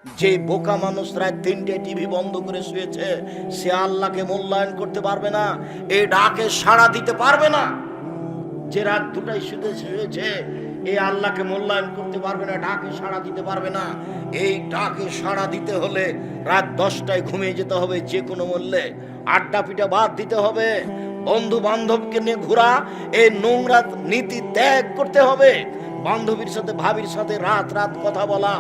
যে বোকা মানুষ রাত 3টে টিভি বন্ধ করে শুয়েছে, সে আল্লাহকে মূল্যায়ন করতে পারবে না, এই ডাকে সাড়া দিতে পারবে না। যে রাত 2টায় শুয়েছে, এই আল্লাহকে মূল্যায়ন করতে পারবে না, ডাকে সাড়া দিতে পারবে না। এই ডাকে সাড়া দিতে হলে রাত 10টায় ঘুমিয়ে যেতে হবে যে কোনো মূল্যে। আড্ডা পিটা বাদ দিতে হবে। বন্ধু বান্ধবকে নিয়ে ঘোরা, এই নোংরা নীতি ত্যাগ করতে হবে। বান্ধবীর সাথে ভাবির সাথে রাত রাত কথা বলা,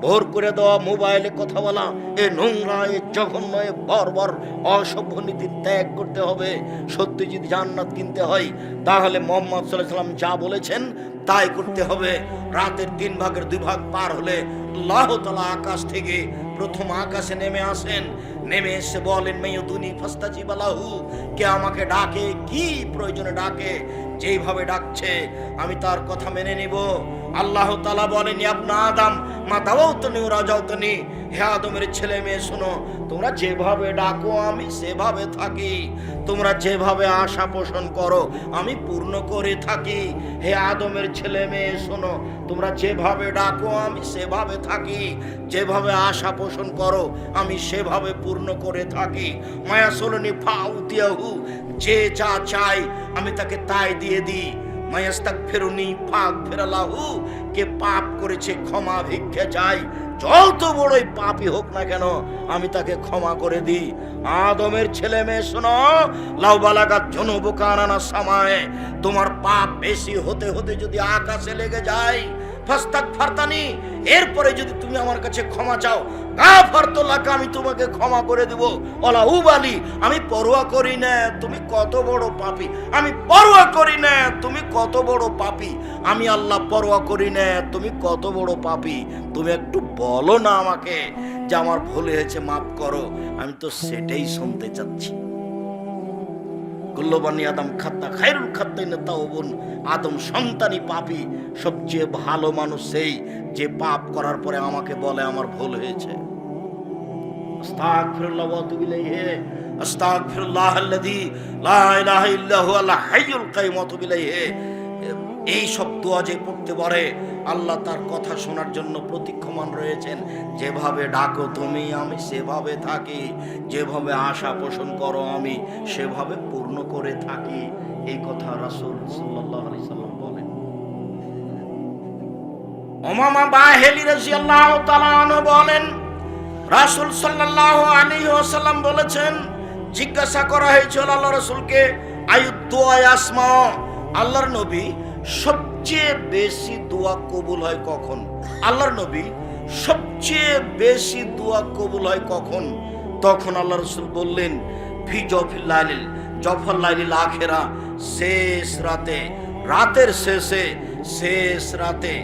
ভোর করে দেওয়া মোবাইলে কথা বলা, এ নোংরা, এ জঘন্য, এ বর্বর অসভ্য নীতি ত্যাগ করতে হবে। সত্যি যদি জান্নাত কিনতে হয়, তাহলে মুহাম্মদ সাল্লাল্লাহু আলাইহি ওয়াসাল্লাম যা বলেছেন তাই করতে হবে। রাতের 3 ভাগের 2 ভাগ পার হলে আল্লাহ তাআলা আকাশ থেকে প্রথম আকাশে নেমে আসেন। নেমে এসে বলেন, মাইয়ুদুনি ফাস্তাজিব লাহু, কে আমাকে ডাকে, কি প্রয়োজনে ডাকে, যেইভাবে ডাকছে আমি তার কথা মেনে নিব। আল্লাহ তাআলা বলেন, ইবনা আদম মা দাওয়াতনি ওয়া রাজাউতনি, হে আদমের ছেলে মেয়ে শোনো, তোমরা যেভাবে ডাকো আমি সেভাবে থাকি, তোমরা যেভাবে আশা পোষণ করো আমি পূর্ণ করে থাকি। হে আদমের ছেলে মেয়ে শোনো, তোমরা যেভাবে ডাকো আমি সেভাবে থাকি, যেভাবে আশা পোষণ করো আমি সেভাবে পূর্ণ করে থাকি। মায়াসলনি ফাউতিয়াহু, যে যা চাই আমি তাকে তাই দিয়ে দিই। মায়াস্তাগফিরুনি ফাগফিরলাহু, কে পাপ করেছে ক্ষমা ভিক্ষা চাই, যত বড়ই পাপী হোক না কেন আমি তাকে ক্ষমা করে দিই। আদমের ছেলে মেয়ে শোনো, লাউ বালাগাত যুনুবুকা আনানা সামায়ে, তোমার পাপ বেশি হতে হতে যদি আকাশে লেগে যায়, ফাস্তাগফারতানি, এরপরে যদি তুমি আমার কাছে ক্ষমা চাও, গাফারতু লাকা, আমি তোমাকে ক্ষমা করে দেব। ওয়ালা উবালি, আমি পরোয়া করি না তুমি কত বড় পাপী, আমি পরোয়া করি না তুমি কত বড় পাপী, আমি আল্লাহ পরোয়া করি না তুমি কত বড় পাপী। তুমি একটু বলো না আমাকে যে আমার ভুল হয়েছে, মাফ করো, আমি তো সেটাই শুনতে চাচ্ছি। কুল্লুবানি আদম খাত্তা খায়রুল খাত্তাইন তাওবুন, আদম সন্তানই পাপী, সবচেয়ে ভালো মানুষ সেই যে পাপ করার পরে আমাকে বলে আমার ভুল হয়েছে। আস্তাগফিরুল্লাহ ওয়া আতুবু ইলাইহি, আস্তাগফিরুল্লাহাল্লাযী লা ইলাহা ইল্লা হুয়াল হাইয়ুল কাইয়ুম ওয়া আতুবু ইলাইহি। এই সব দোয়া যে পড়তে পারে, আল্লাহ তার কথা শোনার জন্য প্রতীক্ষমান রয়েছেন। যেভাবে ডাকো তুমি আমি সেভাবে থাকি, যেভাবে আশা পোষণ করো আমি সেভাবে পূর্ণ করে থাকি। এই কথা রাসূল সাল্লাল্লাহু আলাইহি সাল্লাম বলেন। উমামা বাহিলি রাদিয়াল্লাহু তাআলা আনহু বলেন, রাসূল সাল্লাল্লাহু আলাইহি ওয়াসাল্লাম বলেছেন, জিজ্ঞাসা করা হয়েছিল আল্লাহ রাসূলকে, আয়ুদ দোয়া আসমা, আল্লাহর নবী সবচেয়ে বেশি দোয়া কবুল হয় কখন? আল্লাহর নবী সবচেয়ে বেশি দোয়া কবুল হয় কখন? তখন আল্লাহ রাসূল বললেন, ফি জফিল লাইলিল, জফর লাইলিল আখিরা, শেষ রাতে, রাতের শেষে, শেষ রাতে,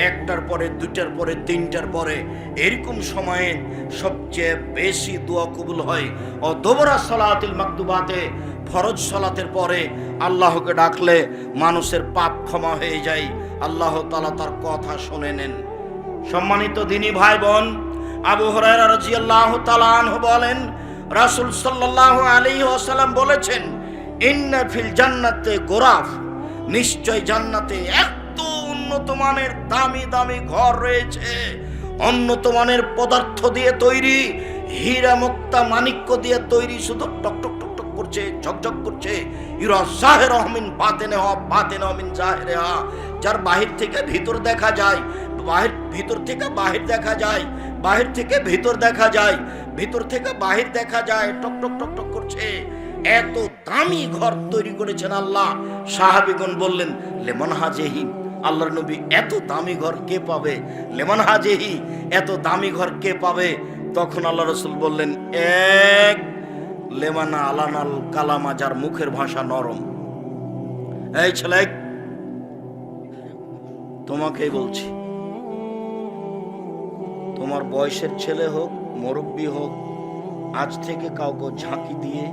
1টার পরে 2টার পরে 3টার পরে, এরকম সময়ে সবচেয়ে বেশি দোয়া কবুল হয়। ও দোবরা সালাতিল মাকতুবাতে, ফরজ সালাতের পরে আল্লাহকে ডাকলে মানুষের পাপ ক্ষমা হয়ে যায়, আল্লাহ তাআলা তার কথা শুনে নেন। সম্মানিত দিনী ভাই বোন, আবু হুরায়রা রাদিয়াল্লাহু তাআলা আনহু বলেন, রাসূল সাল্লাল্লাহু আলাইহি ওয়াসাল্লাম বলেছেন, ইন্না ফিল জান্নাতে গোরাফ, নিশ্চয় জান্নাতে এত উন্নত মানের দামি দামি ঘর রয়েছে, উন্নত মানের পদার্থ দিয়ে তৈরি, হীরা মুক্তা মাণিক্য দিয়ে তৈরি, শুধু টকটক টকটক করছে, ঝকঝক করছে। ইরা জাহিরা মিন বাতিনহা, বাতিনা মিন জাহিরিহা, যার বাহির থেকে ভিতর দেখা যায়, ভিতর থেকে বাহির দেখা যায়, বাহির থেকে ভিতর দেখা যায়, ভিতর থেকে বাহির দেখা যায়, টকটক টকটক করছে। এত দামি ঘর তৈরি করেছেন আল্লাহ। সাহাবীগণ বললেন, লেমন হাজেহি, আল্লাহর নবী এত দামি ঘর কে পাবে? লেমন হাজেহি, এত দামি ঘর কে পাবে? তখন আল্লাহ রাসূল বললেন, এক লেমানা আলানাল কালামা, যার মুখের ভাষা নরম। এই ছেলে, তোমাকেই বলছি, তোমার বয়সের ছেলে হোক মুরব্বী হোক, আজ থেকে কাউকে ঝাঁকি দিয়ে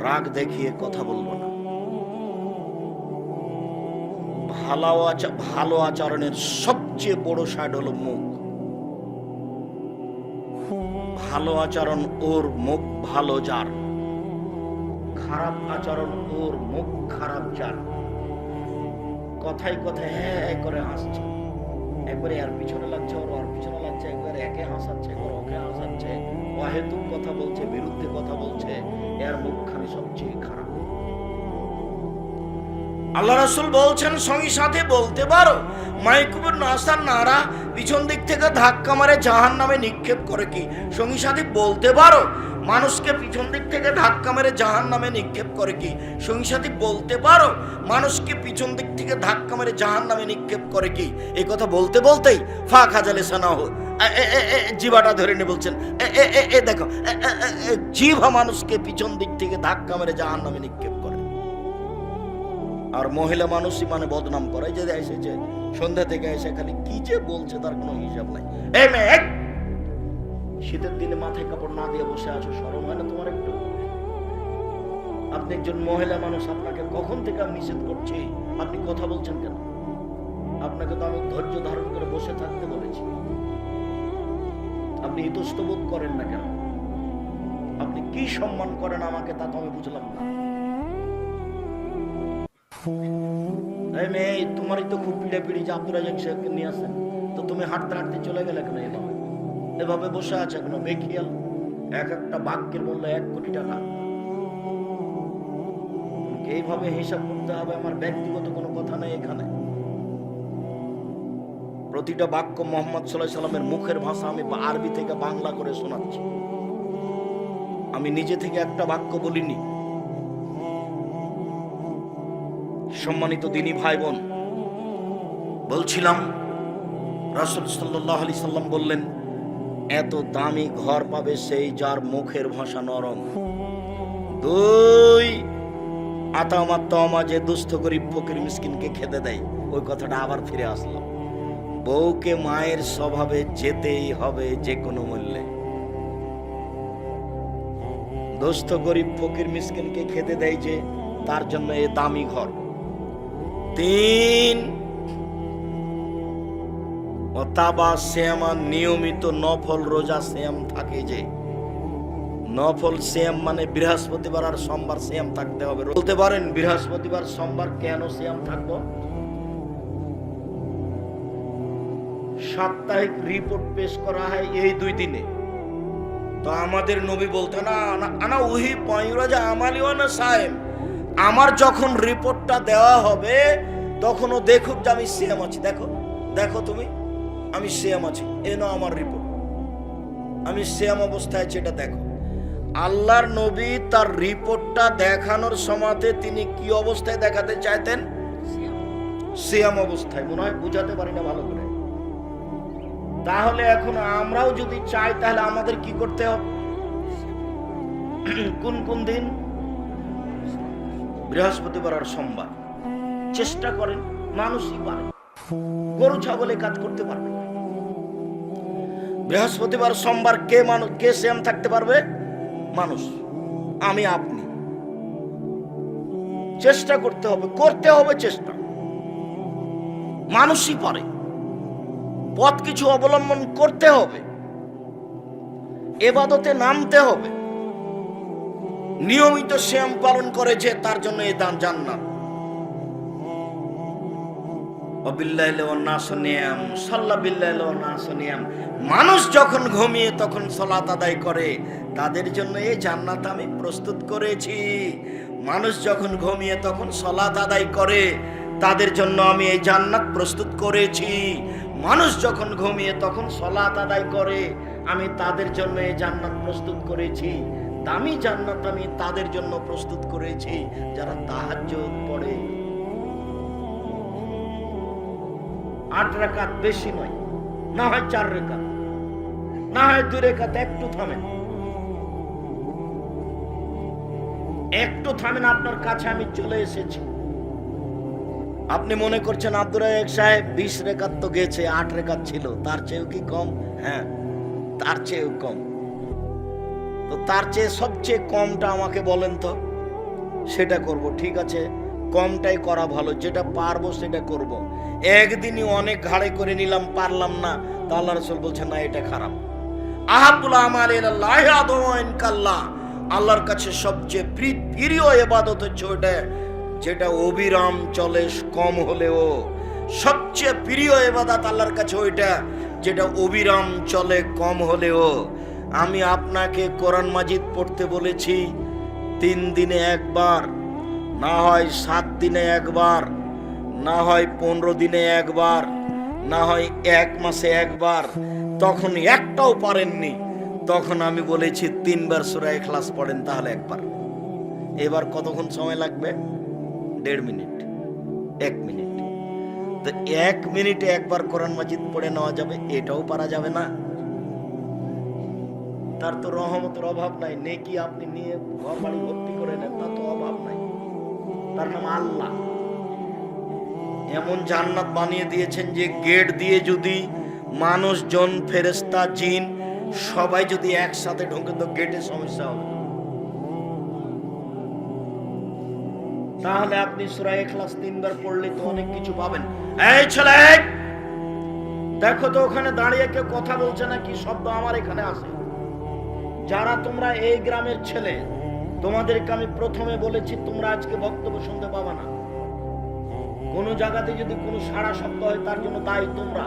রাগ দেখিয়ে কথা বলবো না। ভালো আচরণের সবচেয়ে বড় সাইড হলো মুখ। ভালো আচরণ ওর মুখ ভালো যার, খারাপ আচরণ ওর মুখ খারাপ যার। কথায় কথায় হ্যাঁ করে হাসছে, একবারে আর পিছনে লাগছে, ওর পিছনে লাগছে, একবার আর একে হাসাচ্ছে, ওকে হাসাচ্ছে, অহেতুক কথা বলছে, বিরুদ্ধে কথা বলছে, এর মুখখানি সবচেয়ে খারাপ। আল্লাহ রাসূল বলছেন সঙ্গী সাথে বলতে পারো মাইকুবের নাসার নারা পিছন দিক থেকে ধাক্কা মারে জাহান্নামে নিক্ষেপ করে কি? সঙ্গী সাথে বলতে পারো মানুষকে পিছন দিক থেকে ধাক্কা মেরে জাহান্নামে নিক্ষেপ করে কি? সঙ্গী সাথী বলতে পারো মানুষকে পিছন দিক থেকে ধাক্কা মেরে জাহান্নামে নিক্ষেপ করে কি? এই কথা বলতে বলতেই ফাঁক হাজালে সানাহ জিভাটা ধরে নিয়ে বলছেন দেখো জিভা মানুষকে পিছন দিক থেকে ধাক্কা মেরে জাহান্নামে নিক্ষেপ করে। আর মহিলা মানুষই মানে বদনাম করে, যে এসেছে সন্ধ্যা থেকে এসে খালি কি যে বলছে তার কোনো হিসাব নাই। এই মেয়ে, শীতের দিনে মাথায় কাপড় না দিয়ে বসে আছো, শরম হয় না তোমার একটু? আপনি একজন মহিলা মানুষ, আপনাকে কখন থেকে আমি নিষেধ করছি, আপনি কথা বলছেন কেন? আপনাকে তো আমি ধৈর্য ধারণ করে বসে থাকতে বলেছি, আপনি ইতস্ত বোধ করেন না কেন? আপনি কি সম্মান করেন আমাকে তা তো আমি বুঝলাম না। এই মেয়ে, তোমারই তো খুব পিড়াপিড়ি যে আব্দুর রাজাক সাহেবকে নিয়ে আসেন, তো তুমি হাঁটতে হাঁটতে চলে গেলে কেন? এভাবে বসে আছে কেন? বেখিয়াল, এক একটা বাক্যের মূল্য 1 কোটি টাকা। এইভাবে হিসাব করতে হবে? আমার ব্যক্তিগত কোনো কথা নেই এখানে। প্রতিটা বাক্য মুহাম্মদ সাল্লাল্লাহু আলাইহি সাল্লামের মুখের ভাষা আমি আরবি থেকে বাংলা করে শোনাচ্ছি। আমি নিজে থেকে একটা বাক্য বলিনি। সম্মানিত দিনী ভাই বোন, বলছিলাম রাসূল সাল্লাল্লাহু আলাইহি সাল্লাম বললেন, এত দামি ঘর পাবে সেই যার মুখের ভাষা নরম। 2 আতামাত্তামা যে দুস্থ গরিব ফকির মিসকিনকে খেতে দেয়। ওই কথাটা আবার ফিরে আসলাম। বউকে মায়ের স্বভাবে যেতেই হবে যে কোনো মূল্যে। দুস্থ গরিব ফকির মিসকিনকে খেতে দেয় যে, তার জন্য এই দামি ঘর। 3 অতাবা শ্যামা নিয়মিত নফল রোজা শ্যাম থাকে যে। নফল শ্যাম মানে বৃহস্পতিবার আর সোমবার শ্যাম থাকতে হবে। বলতে পারেন বৃহস্পতিবার সোমবার কেন শ্যাম থাকবো? সাপ্তাহিক রিপোর্ট পেশ করা হয় এই 2 দিনে। তো আমাদের নবী বলতে না আনা উহি পয়রাজা আমালিওয়ানা সায়েম, আমার যখন রিপোর্টটা দেওয়া হবে তখনও দেখুক যে আমি শ্যাম আছি। দেখো দেখো তুমি, আমি শ্যাম আছি, এনো আমার রিপোর্ট, আমি শ্যাম অবস্থায় আছি, এটা দেখো। আল্লাহর নবী তার রিপোর্টটা দেখানোর সময়তে তিনি কি অবস্থায় দেখাতে চাইতেন? শ্যাম অবস্থায়। মনে হয় বুঝাতে পারি না ভালো করে। তাহলে এখন আমরাও যদি চাই তাহলে আমাদের কি করতে হবে? কোন কোন দিন? বৃহস্পতিবার আর সোমবার। চেষ্টা করেন, মানুষই পারে, গরু ছাগলে কাজ করতে পারবে। বৃহস্পতিবার সোমবার কে শ্যাম থাকতে পারবে? মানুষ, আমি আপনি। চেষ্টা করতে হবে, করতে হবে চেষ্টা। মানুষই পারে, পথ কিছু অবলম্বন করতে হবে, ইবাদতে নামতে হবে। নিয়মিত শ্যাম পালন করেছে তার জন্য এই দান জান্নাত। মানুষ যখন ঘুমিয়ে তখন সালাত আদায় করে, তাদের জন্য এই জান্নাত আমি প্রস্তুত করেছি। মানুষ যখন ঘুমিয়ে তখন সালাত আদায় করে, তাদের জন্য আমি এই জান্নাত প্রস্তুত করেছি। মানুষ যখন ঘুমিয়ে তখন সালাত আদায় করে, আমি তাদের জন্য এই জান্নাত প্রস্তুত করেছি। দামি জান্নাত আমি তাদের জন্য প্রস্তুত করেছি যারা তাহাজ্জুদ পড়ে। 8 রাকাত, বেশি নয়, না হয় 4 রাকাত, না হয় 2 রাকাত। একটু থামেন, একটু থামেন, আপনার কাছে আমি চলে এসেছি। আপনি মনে করছেন আব্দুর রাজাক সাহেব 20 রাকাত তো গেছে, 8 রাকাত ছিল, তার চেয়েও কি কম? হ্যাঁ, তার চেয়েও কম। তো তার চেয়ে সবচেয়ে কমটা আমাকে বলেন তো, সেটা করব। ঠিক আছে, কমটাই করা ভালো, যেটা পারবো সেটা করব। একদিনই অনেক ঘাড়ে করে নিলাম, পারলাম না, তা আল্লাহ রাসূল বলছেন না, এটা খারাপ। আহাবুল আমাল ইলাল্লাহি আদওয়ান কাল্লাহ, আল্লাহর কাছে সবচেয়ে প্রিয় ইবাদত হচ্ছে ওটা যেটা অবিরাম চলে, কম হলেও। সবচেয়ে প্রিয় ইবাদত আল্লাহর কাছে ওইটা যেটা অবিরাম চলে কম হলেও। আমি আপনাকে কোরআন মাজিদ পড়তে বলেছি 3 দিনে একবার, না হয় 7 দিনে একবার, না হয় 15 দিনে একবার, না হয় 1 মাসে একবার। তখন একটাও পারেননি, তখন আমি বলেছি 3 বার সূরা ইখলাস পড়েন, তাহলে একবার। এবার কতক্ষণ সময় লাগবে? 1.5 মিনিট, 1 মিনিট। তো 1 মিনিটে একবার কোরআন মাজিদ পড়ে নেওয়া যাবে, এটাও পারা যাবে না? তার তো রহমতের অভাব নাই, নেকি আপনি নিয়ে ঘর বাড়ি ভর্তি করে নেন, তার তো অভাব নাই। তার নাম আল্লাহ। এমন জান্নাত বানিয়ে দিয়েছেন যে গেট দিয়ে যদি মানুষজন, ফেরেশতা, জিন সবাই যদি একসাথে ঢোকে তো গেটে সমস্যা হবে। তাহলে আপনি সূরা ইখলাস 3 বার পড়লে তো অনেক কিছু পাবেন। এই ছেলে, দেখো তো ওখানে দাঁড়িয়ে কেউ কথা বলছে না, কি শব্দ আমার এখানে আসে? যারা তোমরা এই গ্রামের ছেলে, তোমাদেরকে আমি প্রথমে বলেছি তোমরা আজকে বক্তব্য শুনতে পাবে না। কোন জায়গাতে যদি কোনো সাড়া শব্দ হয় তার জন্য দায়ী তোমরা।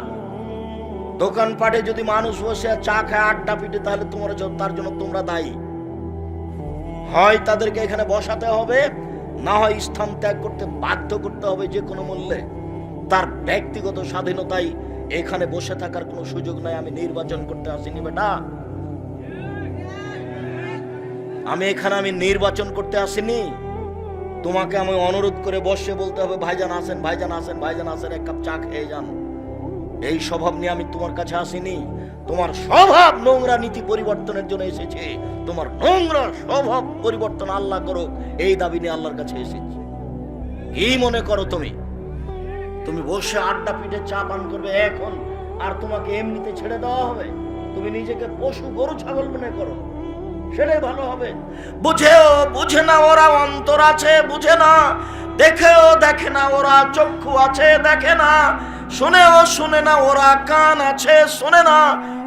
দোকানপাটে যদি মানুষ বসে চা খায়, আড্ডা পিটে, তাহলে তোমরা তার জন্য তোমরা দায়ী। হয় তাদেরকে এখানে বসাতে হবে, না হয় স্থান ত্যাগ করতে বাধ্য করতে হবে যে কোনো মূল্যে। তার ব্যক্তিগত স্বাধীনতায় এখানে বসে থাকার কোনো সুযোগ নাই। আমি নির্বাচন করতে আসিনি বেটা, আমি নির্বাচন করতে আসিনি। তোমাকে আমি অনুরোধ করে বসে বলতে হবে ভাইজান আসেন, ভাইজান আসেন, ভাইজান আসেন, 1 কাপ চা খেয়ে যান। এই স্বভাব নিয়ে আমি তোমার কাছে আসিনি। তোমার স্বভাব নোংরা, নীতি পরিবর্তনের জন্য এসেছে। তোমার নোংরা স্বভাব পরিবর্তন আল্লাহ করুক, এই দাবি নিয়ে আল্লাহর কাছে এসেছি। কি মনে করো তুমি? তুমি বসে আড্ডা পিঠে চা পান করবে এখন, আর তোমাকে এমনিতে ছেড়ে দেওয়া হবে? তুমি নিজেকে পশু, গরু, ছাগল মনে করো, সেটাই ভালো হবে। বুঝেও বুঝে না ওরা অন্তর আছে, বুঝে না। দেখেও দেখে না ওরা চক্ষু আছে, দেখে না। শুনেও শুনে না ওরা কান আছে, শোনে না।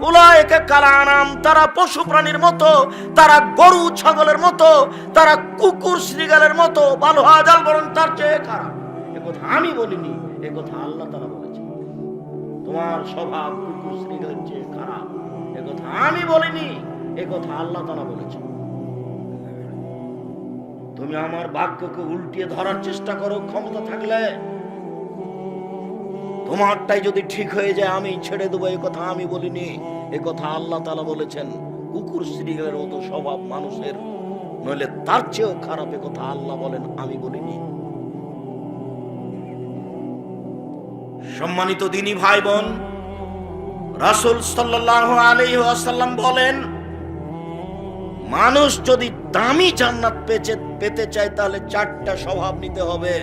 উলায়েকা কালানাম, তারা পশু প্রাণীর মতো, তারা গরু ছাগলের মতো, তারা কুকুর শ্রীগালের মতো, ভালো হাজাল বরং তার চেয়ে খারাপ। একথা আমি বলিনি, একথা আল্লাহ তাআলা বলেছেন। তোমার স্বভাব কুকুর শ্রীগালের চেয়ে খারাপ, একথা আমি বলিনি, একথা আল্লাহ তাআলা বলেছেন। তুমি আমার বাক্যকে উল্টিয়ে ধরার চেষ্টা করো ক্ষমতা থাকলে। তোমারটাই যদি ঠিক হয়ে যায় আমি ছেড়ে দেবো, এই কথা আমি বলিনি, এই কথা আল্লাহ তাআলা বলেছেন। কুকুর শ্রীগালের মতো স্বভাব মানুষের, নইলে তার চেয়েও খারাপ, এই কথা আল্লাহ বলেন, আমি বলিনি। সম্মানিত দিনী ভাই বোন, রাসূল সাল্লাল্লাহু আলাইহি ওয়াসাল্লাম বলেন, মানুষ যদি দামি জান্নাত পেতে চায় তাহলে 4টা স্বভাব নিতে হবে।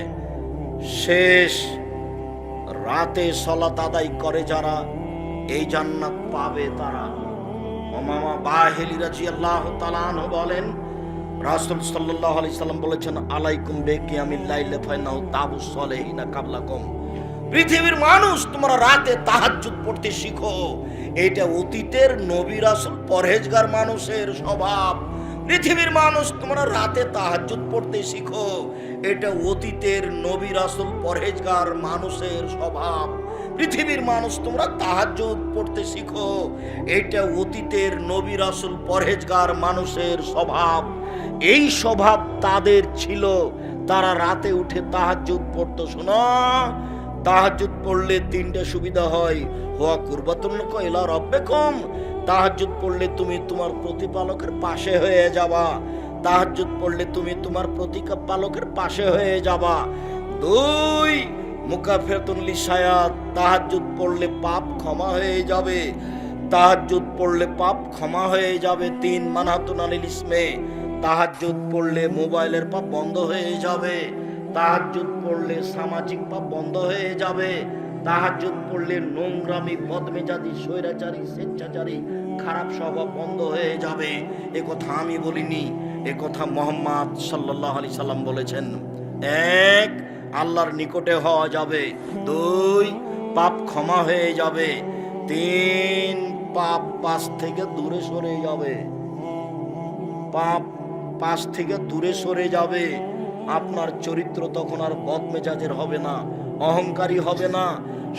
শেষ রাতে সালাত আদায় করে যারা, এই জান্নাত পাবে তারা। উমামা বাহিলি রাদিয়াল্লাহু তাআলা আনহু বলেন, রাসূল সাল্লাল্লাহু আলাইহি সাল্লাম বলেছেন, আলাইকুম বিকিয়ামিল লাইল ফাইনাহু তাবুস সালিহিনা কাবলাকুম। পৃথিবীর মানুষ, তোমরা রাতে তাহাজ্জুদ পড়তে শিখো। এটা অতীতের নবী রাসূল পরহেজগার মানুষের স্বভাব। পৃথিবীর মানুষ, তোমরা রাতে তাহাজ্জুদ পড়তে শিখো। এটা অতীতের নবী রাসূল পরহেজগার মানুষের স্বভাব। পৃথিবীর মানুষ, তোমরা তাহাজ্জুদ পড়তে শিখো। এটা অতীতের নবী রাসূল পরহেজগার মানুষের স্বভাব। এই স্বভাব তাদের ছিল, তারা রাতে উঠে তাহাজ্জুদ পড়তো। শোনো, তাহাজ্জুদ পড়লে 3টা সুবিধা হয়। হুয়া কুরবাতুন ইলা রাব্বিকুম, তাহাজ্জুদ পড়লে তুমি তোমার প্রতিপালকের পাশে হয়ে যাবা। তাহাজ্জুদ পড়লে তুমি তোমার প্রতিপালকের পাশে হয়ে যাবা। 2 মুকাফিরাতুন লিসায়াত, তাহাজ্জুদ পড়লে পাপ ক্ষমা হয়ে যাবে। তাহাজ্জুদ পড়লে পাপ ক্ষমা হয়ে যাবে। 3 মানহাতুন আনিল ইসমে, তাহাজ্জুদ পড়লে মোবাইলের পাপ বন্ধ হয়ে যাবে। তাহাজ্জুদ পড়লে সামাজিক পাপ বন্ধ হয়ে যাবে। তাহাজ্জুদ পড়লে নোংরামি, বদমেজাজি, স্বৈরাচারী, স্বেচ্ছাচারী, খারাপ স্বভাব বন্ধ হয়ে যাবে। এ কথা আমি বলিনি, এ কথা মুহাম্মদ সাল্লাল্লাহু আলাইহি সাল্লাম বলেছেন। 1 আল্লাহর নিকটে হওয়া যাবে। 2 পাপ ক্ষমা হয়ে যাবে। 3 পাপ পাশ থেকে দূরে সরে যাবে। পাপ পাশ থেকে দূরে সরে যাবে। আপনার চরিত্র তখন আর বদমেজাজের হবে না, অহংকারী হবে না,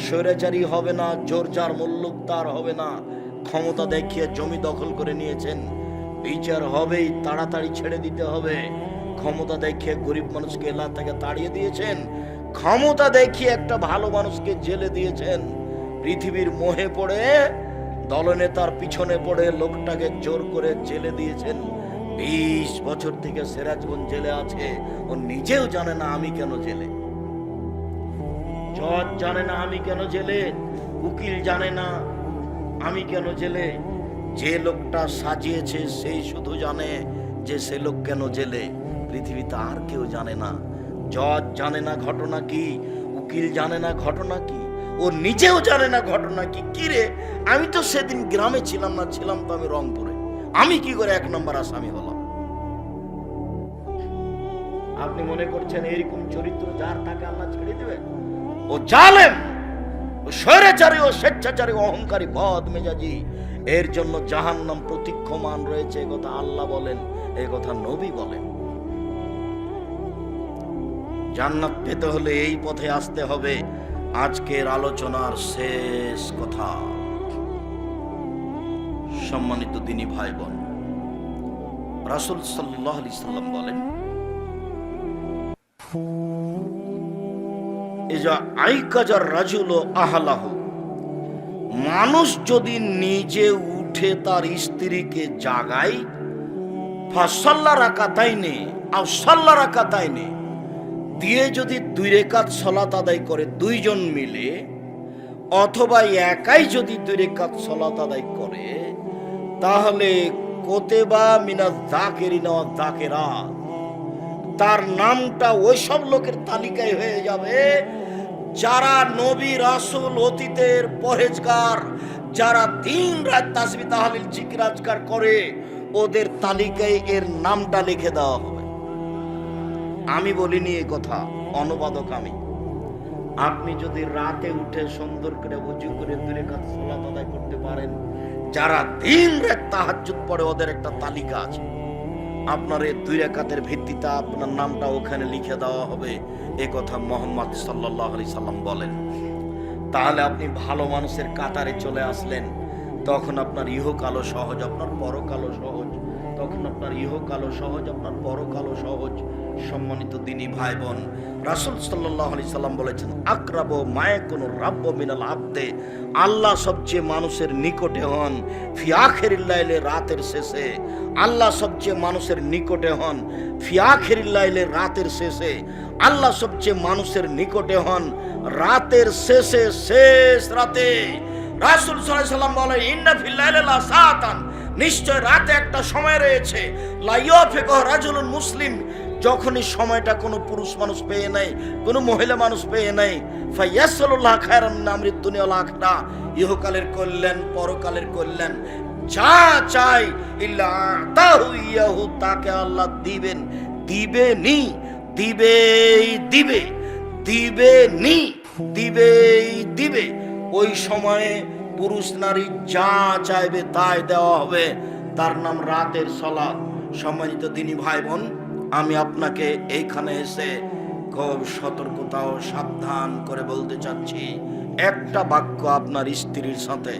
স্বৈরাচারী হবে না, জোর যার মল্লুকদার হবে না, ক্ষমতা দেখিয়ে জমি দখল করে নিয়েছেন, বিচার হবেই, তাড়াতাড়ি ছেড়ে দিতে হবে। ক্ষমতা দেখিয়ে গরিব মানুষকে এলাকা থেকে তাড়িয়ে দিয়েছেন, ক্ষমতা দেখিয়ে একটা ভালো মানুষকে জেলে দিয়েছেন। পৃথিবীর মোহে পড়ে, দলনেতার পিছনে পড়ে লোকটাকে জোর করে জেলে দিয়েছেন। 20 বছর থেকে সিরাজগঞ্জ জেলে আছে, ও নিজেও জানে না আমি কেন জেলে। জজ জানে না আমি কেন জেলে, উকিল জানে না আমি কেন জেলে। যে লোকটা সাজিয়েছে সেই শুধু জানে যে সে লোক কেন জেলে। পৃথিবীতে আর কেউ জানে না। জজ জানে না ঘটনা কি, উকিল জানে না ঘটনা কি, ও নিজেও জানে না ঘটনা কি। কিরে, আমি তো সেদিন গ্রামে ছিলাম না, ছিলাম তো আমি রংপুরে, আমি কি করে 1 নম্বর আসামি হলাম? আপনি মনে করছেন এরকম চরিত্র যার তাকে আল্লাহ ছেড়ে দেবে? ও জালেম, ও স্বৈরাচারী, ও স্বেচ্ছাচারী, অহংকারী, বদ মেজাজি। এর জন্য জাহান্নাম প্রতীক্ষমান রয়েছে। এই কথা আল্লাহ বলেন, এই কথা নবী বলেন। জান্নাত পেতে হলে এই পথে আসতে হবে। আজকের আলোচনার শেষ কথা, সম্মানিত দিনী ভাই বোন, রাসূল সাল্লাল্লাহু আলাইহি সাল্লাম বলেন, ইজা আইকাজার রাজুল আহলাহু, মানুষ যদি নিজে উঠে তার স্ত্রীকে জাগায়, ফাসাল্লা রাকাতাইনে আও সাল্লা রাকাতাইনে, দিয়ে যদি 2 রাকাত সালাত আদায় করে 2 জন মিলে, অথবা একাই যদি 2 রাকাত সালাত আদায় করে, তাহলে কোতেবা মিনাজ যাকিরিনা ওয়াজ যাকিরাত, তার নামটা ওই সব লোকের তালিকায় হয়ে যাবে যারা নবী রাসূল অতীতের পরহেজগার, যারা দিন রাত তাসবিহ তাহলিল জিকির আজকার করে, ওদের তালিকায় এর নামটা লিখে দেওয়া হবে। আমি বলিনি এই কথা, অনুবাদক আমি। আপনি যদি রাতে উঠে সুন্দর করে ওযু করে 2 রাকাত সালাত আদায় করতে পারেন, যারা দিন রাত তাহাজ্জুদ পড়ে, ওদের একটা তালিকা আছে। আপনার এই 2 রাকাতের ভিত্তিতে আপনার নামটা ওখানে লিখে দেওয়া হবে। এই কথা মুহাম্মদ সাল্লাল্লাহু আলাইহি সাল্লাম বলেন। তাহলে আপনি ভালো মানুষের কাতারে চলে আসলেন। তখন আপনার ইহকালও সহজ, আপনার পরকালও সহজ। তখন আপনার ইহকালও সহজ, আপনার পরকালও সহজ। সম্মানিত দিনী ভাই বোন, রাসূল সাল্লাল্লাহু আলাইহি সাল্লাম বলেছেন, আকরাবু মা ইয়াকুনু রাব্বু মিনাল আবদে, আল্লাহ সবচেয়ে মানুষের নিকটে হন ফি আখিরিল লাইলে, রাতের শেষে। আল্লাহ সবচেয়ে মানুষের নিকটে হন ফি আখিরিল লাইলে, রাতের শেষে। আল্লাহ সবচেয়ে মানুষের নিকটে হন রাতের শেষে, শেষ রাতে। রাসূল সাল্লাল্লাহু আলাইহি সাল্লাম বলেন, ইন্না ফিল লাইলি লাসাতান, নিশ্চয় রাতে একটা সময় রয়েছে, লা ইয়াফিকুহু রাজুলুন মুসলিম, যখনই সময়টা কোনো পুরুষ মানুষ পেয়ে নেয়, কোনো মহিলা মানুষ পেয়ে নেয়, ফায়াসআলুল্লাহ খায়রান মিন আমরিদ দুনিয়া ওয়াল আখিরা, ইহকালের কল্যাণ পরকালের কল্যাণ যা চাই, ইল্লা আতাহু ইয়াহু, তাকে আল্লাহ দিবেন, দিবেনি, দিবেই দিবে, দিবেনি, দিবেই দিবে। ওই সময়ে পুরুষ নারী যা চাইবে তাই দেওয়া হবে। তার নাম রাতের সালাত। সম্মানিত দিনী ভাই বোন, আমি আপনাকে এইখানে এসে খুব সতর্কতা ও সাবধান করে বলতে চাচ্ছি, একটা বাক্য আপনার স্ত্রীর সাথে।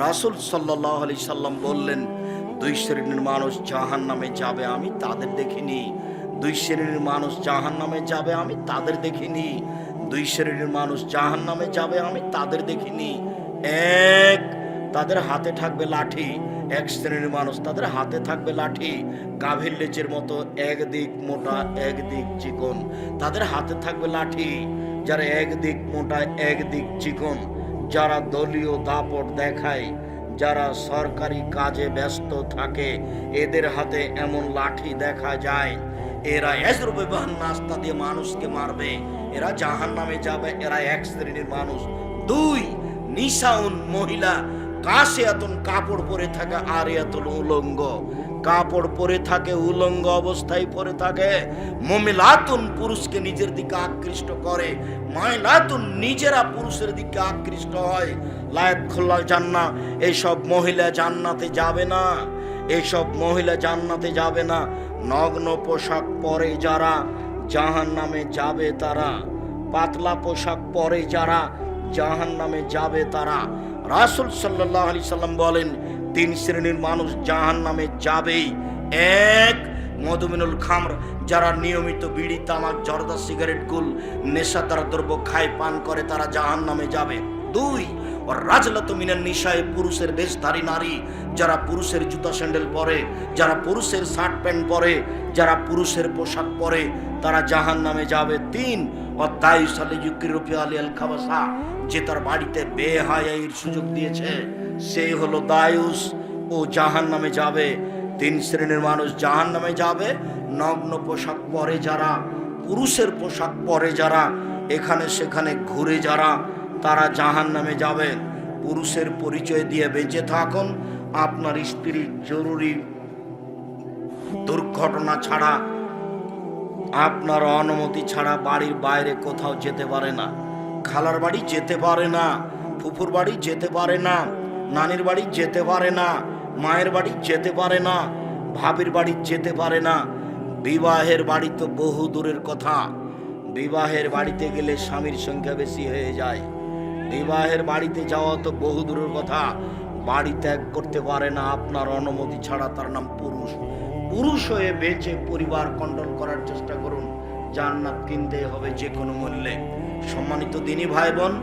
রাসূল সাল্লাল্লাহু আলাইহি সাল্লাম বললেন, 2 শ্রেণীর মানুষ জাহান্নামে যাবে, আমি তাদের দেখিনি। 2 শ্রেণীর মানুষ জাহান্নামে যাবে, আমি তাদের দেখিনি। 2 শ্রেণীর মানুষ জাহান্নামে যাবে, আমি তাদের দেখিনি। 1, তাদের হাতে থাকবে লাঠি। 1 শ্রেণীর মানুষ, তাদের হাতে থাকবে লাঠি, গাভীর লেজের মতো, একদিক মোটা একদিক চিকন। তাদের হাতে থাকবে লাঠি, যারা একদিক মোটা একদিক চিকন, যারা দলীয় দাপট দেখায়, যারা সরকারি কাজে ব্যস্ত থাকে, এদের হাতে এমন লাঠি দেখা যায়। এরা এজরুবে বাহান নাস্তা দিয়ে মানুষকে মারবে, এরা জাহান্নামে যাবে। এরা 1 শ্রেণীর মানুষ। 2, নিসাউন, মহিলা, কাসিয়াতুন, কাপড় পরে থাকে, আরিয়াতুল, উলঙ্গ, কাপড় পরে থাকে, উলঙ্গ অবস্থায় পরে থাকে। মুমিলাতুন, পুরুষকে নিজের দিকে আকৃষ্ট করে। মাইলাতুন, নিজেরা পুরুষের দিকে আকৃষ্ট হয়। লায়াদখুলুল জান্নাহ, এইসব মহিলা জান্নাতে যাবে না, এইসব মহিলা জান্নাতে যাবে না। নগ্ন পোশাক পরে যারা জাহান্নামে যাবে তারা, পাতলা পোশাক পরে যারা জাহান্নামে যাবে তারা। রাসূল সাল্লাল্লাহু আলাইহি সাল্লাম বলেন 3 শ্রেণীর মানুষ জাহান্নামে যাবেই। এক, মদমিনুল খামর, যারা নিয়মিত বিড়ি, তামাক, জর্দা, সিগারেট, গুল, নেশাদার দ্রব্য খায়, পান করে, তারা জাহান্নামে যাবে। 2, রাজলাতু মিনান নিসায়ে, পুরুষের বেশধারী নারী, যারা পুরুষের জুতা স্যান্ডেল পরে, যারা পুরুষের শার্ট প্যান্ট পরে, যারা পুরুষের পোশাক পরে, তারা জাহান্নামে যাবে। 3, অত্যায়ুসালে ইউকিরুফি আলিয়াল খাবাসা, যে তার বাড়িতে বেহায়াইর সুযোগ দিয়েছে, সে হলো দায়ুস, ও জাহান্নামে যাবে। 3 শ্রেণীর মানুষ জাহান্নামে যাবে। নগ্ন পোশাক পরে যারা, পুরুষের পোশাক পরে যারা, এখানে সেখানে ঘুরে যারা, তারা জাহান্নামে যাবে। পুরুষের পরিচয় দিয়ে বেঁচে থাকুন। আপনার স্ত্রী জরুরি দুর্ঘটনা ছাড়া, আপনার অনুমতি ছাড়া বাড়ির বাইরে কোথাও যেতে পারে না। খালার বাড়ি যেতে পারে না, ফুফুর বাড়ি যেতে পারে না, নানির বাড়ি যেতে পারে না, মায়ের বাড়ি যেতে পারে না, ভাবির বাড়ি যেতে পারে না। বিবাহের বাড়ি তো বহু দূরের কথা। বিবাহের বাড়িতে গেলে স্বামীর সংখ্যা বেশি হয়ে যায়। বিবাহের বাড়িতে যাওয়া তো বহু দূরের কথা। বাড়ি ত্যাগ করতে পারে না আপনার অনুমতি ছাড়া, তার নাম পুরুষ। পুরুষ হয়ে বেঁচে পরিবার কন্ট্রোল করার চেষ্টা করুন। জান্নাত কিনতে হবে যে কোনো মূল্যে। সম্মানিত দিনী ভাই বোন,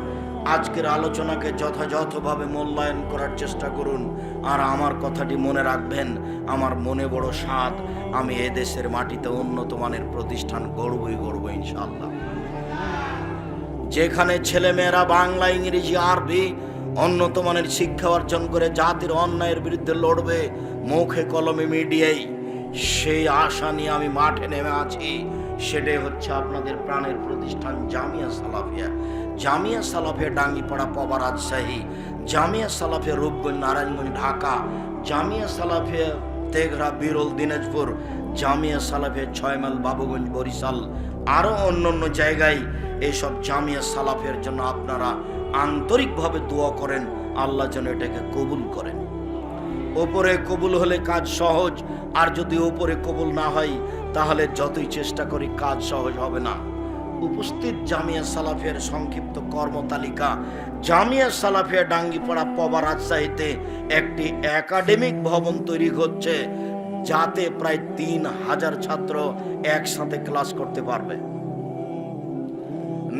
আজকের আলোচনাকে যথাযথভাবে মূল্যায়ন করার চেষ্টা করুন। আর আমার কথাটি মনে রাখবেন, আমার মনে বড় স্বাদ, আমি এদেশের মাটিতে উন্নত মানের প্রতিষ্ঠান গড়বই ইনশাআল্লাহ। যেখানে ছেলেমেয়েরা বাংলা, ইংরেজি, আরবি উন্নত মানের শিক্ষা অর্জন করে জাতির অন্যায়ের বিরুদ্ধে লড়বে মুখে কলমে মিডিয়ায়, সেই আশা নিয়ে আমি মাঠে নেমে আছি। সেটাই হচ্ছে আপনাদের প্রাণের প্রতিষ্ঠান জামিয়া সালাফিয়া। জামিয়া সালাফিয়া ডাঙ্গিপাড়া, পবা, রাজশাহী, জামিয়া সালাফিয়া রূপগঞ্জ, নারায়ণগঞ্জ, ঢাকা, জামিয়া সালাফিয়া তেঘরা, বিরল, দিনাজপুর, জামিয়া সালাফিয়া 6 মাইল, বাবুগঞ্জ, বরিশাল, আরও অন্য জায়গায়। এইসব জামিয়া সালাফিয়ার জন্য আপনারা আন্তরিকভাবে দোয়া করেন, আল্লাহ যেন এটাকে কবুল করেন। ওপরে কবুল হলে কাজ সহজ, আর যদি ওপরে কবুল না হয় তাহলে যতই চেষ্টা করি কাজ সহজ হবে না। উপস্থিত জামিয়া সালাফিয়ার সংক্ষিপ্ত কর্মতালিকা। জামিয়া সালাফিয়া ডাঙ্গিপাড়া, পবা, রাজশাহীতে একটি একাডেমিক ভবন তৈরি হচ্ছে, যাতে প্রায় 3000 ছাত্র একসাথে ক্লাস করতে পারবে।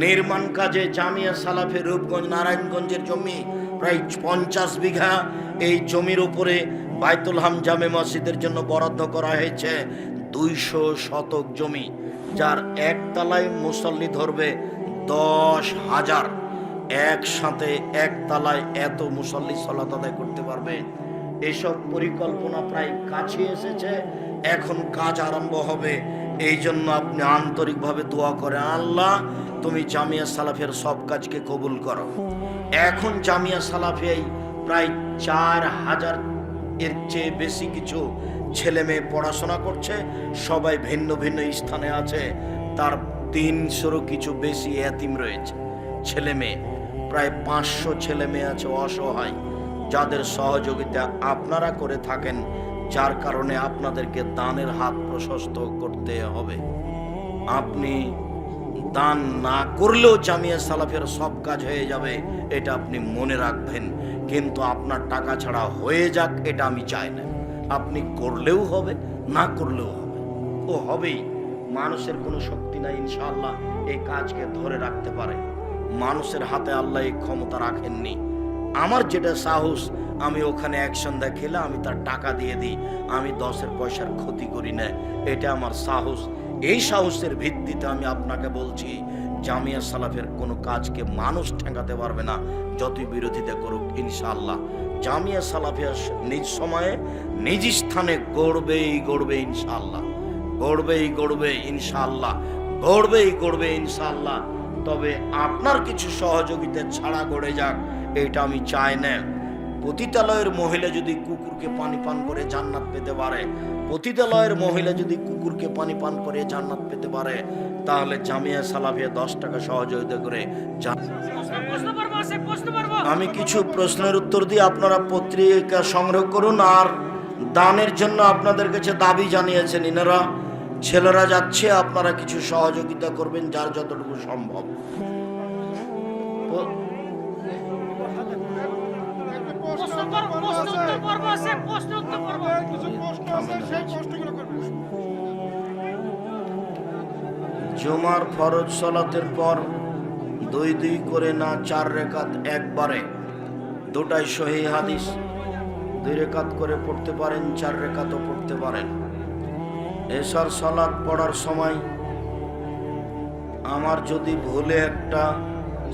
নির্মাণ কাজে জামিয়া সালাফিয়া রূপগঞ্জ, নারায়ণগঞ্জের জমি প্রায় 50 বিঘা। এই জমির উপরে বাইতুল হাম জামে মসজিদের জন্য বরাদ্দ করা হয়েছে 200 শতক জমি, যার একতলায় মুসল্লি ধরবে 10,000। একসাথে একতলায় এত মুসল্লি সালাত আদায় করতে পারবে। এসব পরিকল্পনা প্রায় কাছে এসেছে, এখন কাজ আরম্ভ হবে। এই জন্য আপনি আন্তরিকভাবে দোয়া করেন, আল্লাহ তুমি জামিয়া সালাফিয়ার সব কাজকে কবুল করো। এখন জামিয়া সালাফিয়ায় প্রায় 4000 এর চেয়ে বেশি কিছু ছেলে মেয়ে পড়াশোনা করছে, সবাই ভিন্ন ভিন্ন স্থানে আছে। তার 300-রও কিছু বেশি এতিম রয়েছে ছেলে মেয়ে। প্রায় 500 ছেলে মেয়ে আছে অসহায়, যাদের সহযোগিতা আপনারা করে থাকেন, যার কারণে আপনাদেরকে দানের হাত প্রশস্ত করতে হবে। আপনি দান না করলেও জামিয়া সালাফিয়ার সব কাজ হয়ে যাবে, এটা আপনি মনে রাখবেন। কিন্তু আপনার টাকা ছাড়া হয়ে যাক এটা আমি চাই না। আপনি করলেও হবে, না করলেও হবে, ও হবেই। মানুষের কোনো শক্তি নাই ইনশাআল্লাহ এই কাজকে ধরে রাখতে পারে। মানুষের হাতে আল্লাহ এই ক্ষমতা রাখেননি। আমার যেটা সাহস, আমি ওখানে এক সন্ধ্যা খেলে আমি তার টাকা দিয়ে দিই, আমি 10 পয়সার ক্ষতি করি না, এটা আমার সাহস। এই সাহসের ভিত্তিতে আমি আপনাকে বলছি, জামিয়া সালাফের কোনো কাজকে মানুষ ঠেকাতে পারবে না, যতই বিরোধিতা করুক। ইনশাআল্লাহ জামিয়া সালাফিয়া নিজ সময়ে নিজ স্থানে গড়বে ইনশাআল্লাহ, গড়বে ইনশাআল্লাহ, গড়বে ইনশাআল্লাহ। তবে আপনার কিছু সহযোগিতা ছাড়া গড়ে যাক এটা আমি চাই না। পতিতালয়ের মহিলা যদি কুকুরকে পানি পান করে জান্নাত পেতে পারে, পতিতালয়ের মহিলা যদি কুকুরকে পানি পান করে জান্নাত পেতে পারে, তাহলে জামিয়া সালাফিয়া 10 টাকা সহযোগিতা করে। আমি কিছু প্রশ্নের উত্তর দিয়ে আপনারা পত্রিকা সংগ্রহ করুন। আর দানের জন্য আপনাদের কাছে দাবি জানিয়েছেন ইনারা, ছেলেরা যাচ্ছে, আপনারা কিছু সহযোগিতা করবেন যার যতটুকু সম্ভব। জুমার ফরজ সালাতের পর দুই দুই করে না 4 রাকাত একবারে, দুটাই সহিহ হাদিস। 2 রাকাত করে পড়তে পারেন, 4 রাকাতও পড়তে পারেন। এশার সালাত পড়ার সময় আমার যদি ভুলে একটা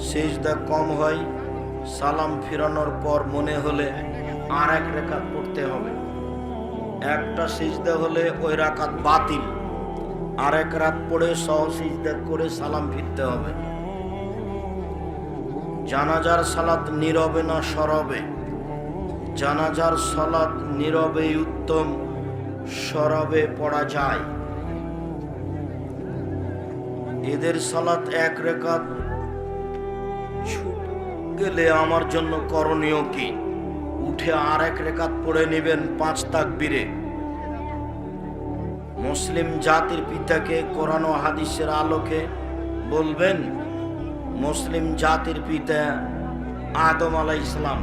সিজদা কম হয়, সালাম ফিরানোর পর মনে হলে আর 1 রাকাত পড়তে হবে। একটা সিজদা হলে ওই রাকাত বাতিল, আর 1 রাকাত পড়ে সহ সিজদা করে সালাম ফিরতে হবে। জানাজার সালাত নীরবে না সরবে? জানাজার সালাত নীরবেই উত্তম, সরবে পড়া যায়। ঈদের সালাত 1 রাকাত ছুট গেলে আমার জন্য করণীয় কি? উঠে আর 1 রাকাত পড়ে নেবেন 5 তাকবীরে। মুসলিম জাতির পিতাকে কোরআন ও হাদিসের আলোকে বলবেন, মুসলিম জাতির পিতা আদম আলাইহিস সালাম।